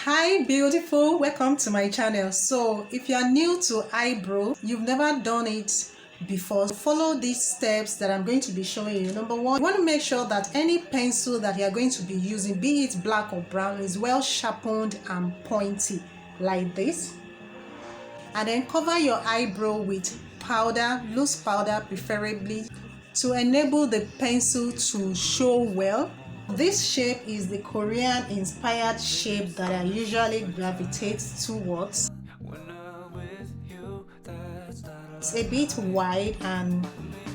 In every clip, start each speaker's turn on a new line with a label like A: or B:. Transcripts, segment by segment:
A: Hi beautiful, welcome to my channel. So if you are new to eyebrow, you've never done it before, follow these steps that I'm going to be showing you. Number one, you want to make sure that any pencil that you are going to be using, be it black or brown, is well sharpened and pointy like this. And then cover your eyebrow with powder, loose powder preferably, to enable the pencil to show well. This shape is the Korean inspired shape that I usually gravitate towards. It's a bit wide and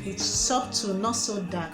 A: it's soft to not so dark.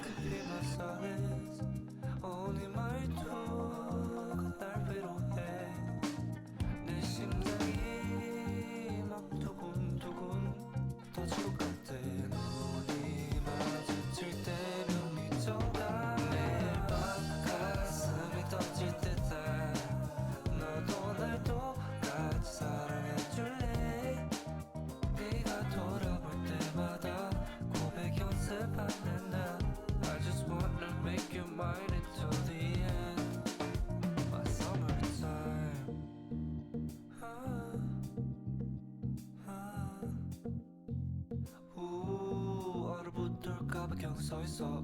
B: 그냥 서있어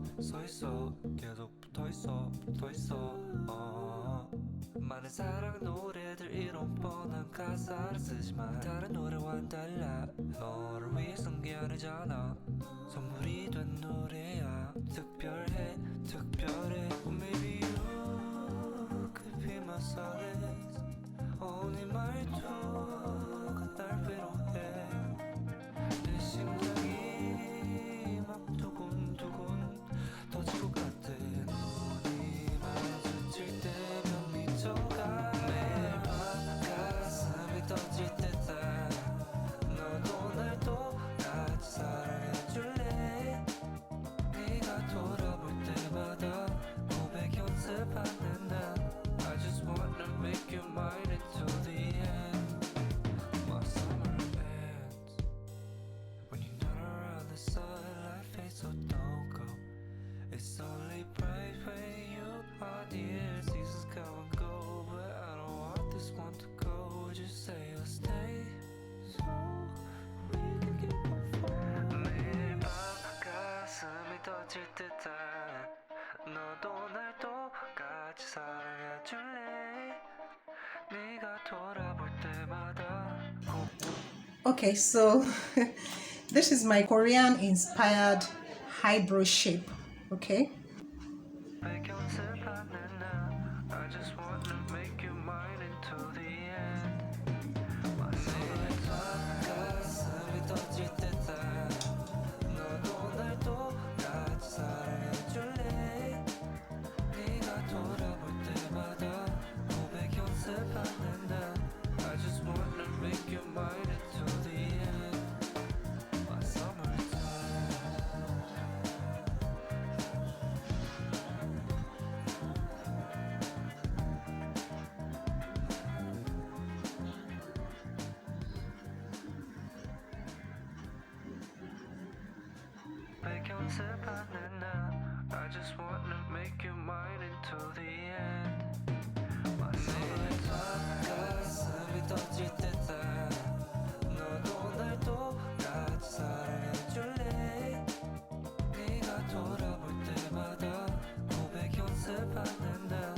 B: 계속 붙어있어 많은 사랑 노래들 이런 뻔한 가사를 쓰지만 다른 노래와는 달라 너를 위해 쓴 게 아니잖아 선물이 된 노래야 특별해 Well, maybe you could be my solace 오늘 말투가 날 위로해 내 심장이 막 두근두근 터질 것 같아 눈이 마주칠 때면 미쳐가 매일 밤 가슴이 터질 때다 너도 날 똑같이 사랑해줄래 네가 돌아볼 때마다 고백 연습하는 나 I just wanna make you mine until the end My summer ends When you're not around the sun life fades so don't go It's only bright when you are near Seasons come and go But I don't want this one to go Would you say you'll stay So we can keep on falling 매일 밤 가슴이 터질 듯한 너도 날 똑같이 사랑해줄래 네가 돌아볼 때마다
A: Okay, so this is my Korean inspired eyebrow shape. Okay,
B: I just wanna make you mine until the end 가슴이 터질 때다 너도 날 똑같이 사랑해줄래 네가 돌아볼 때마다 고백 연습하는 나 I just wanna make you mine until the end My summertime 연습하는 나 I just wanna make you mine until the end 매일 밤 가슴이 터질 때다 너도 날 똑같이 사랑해줄래 네가 돌아볼 때마다 고백 연습하는 나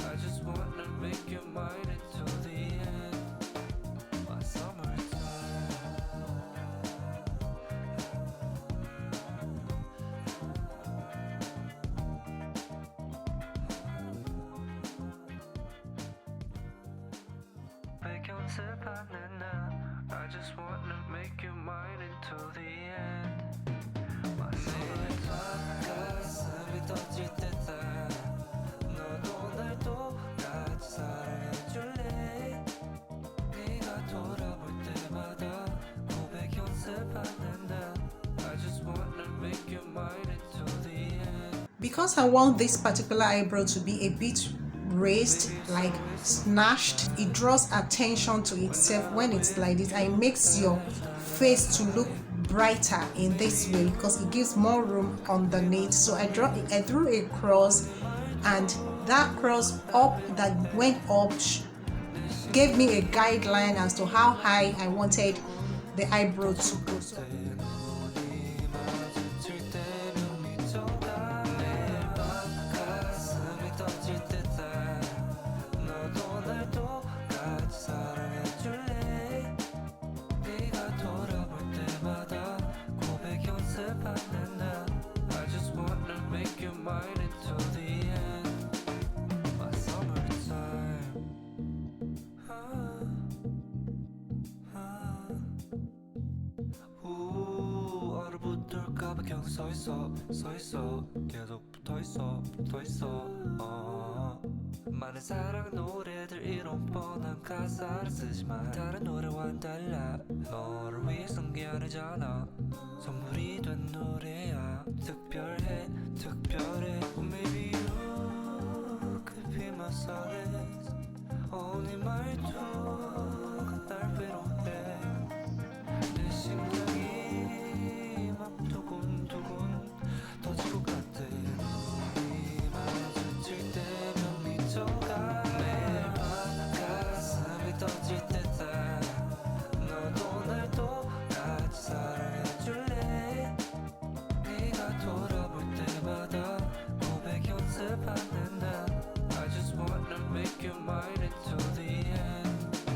B: I just wanna make you mine until the end My summertime 연습하는 나 I just wanna make you mine until the end 매일 밤 가슴이 터질 때다 너도 날 똑같이 사랑해줄래 네가 돌아볼 때마다 고백 연습하는 나 I just wanna make you mine until the end
A: because I want this particular eyebrow to be a bit raised, like snatched, it draws attention to itself when it's like this, and it makes your face to look brighter in this way because it gives more room underneath. So I drew a cross, and that cross up that went up gave me a guideline as to how high I wanted the eyebrow to go. So
B: 눈이 마주칠 때면 미쳐가 매일 밤 가슴이 터질 듯해 너도 날 똑같이 사랑해줄래 네가 돌아볼 때마다 고백 연습하는 나 I just wanna make you mine until the end My summertime 얼어붙을까봐 계속 서있어 계속 붙어있어 많은 사랑 노래들 이런 뻔한 가사를 쓰지만 다른 노래와는 달라 너를 위해 쓴 게 아니잖아 선물이 된 노래야 특별해 Oh maybe you could be my solace 네 말투가 날 위로해 내 심장이 막 두근두근 터질 것 같아 눈이 마주칠 때면 미쳐가 매일 밤 가슴이 터질 듯해 너도 날 똑같이 사랑해줄래 네가 돌아볼 때마다 고백 연습하는 나 I just wanna make you mine until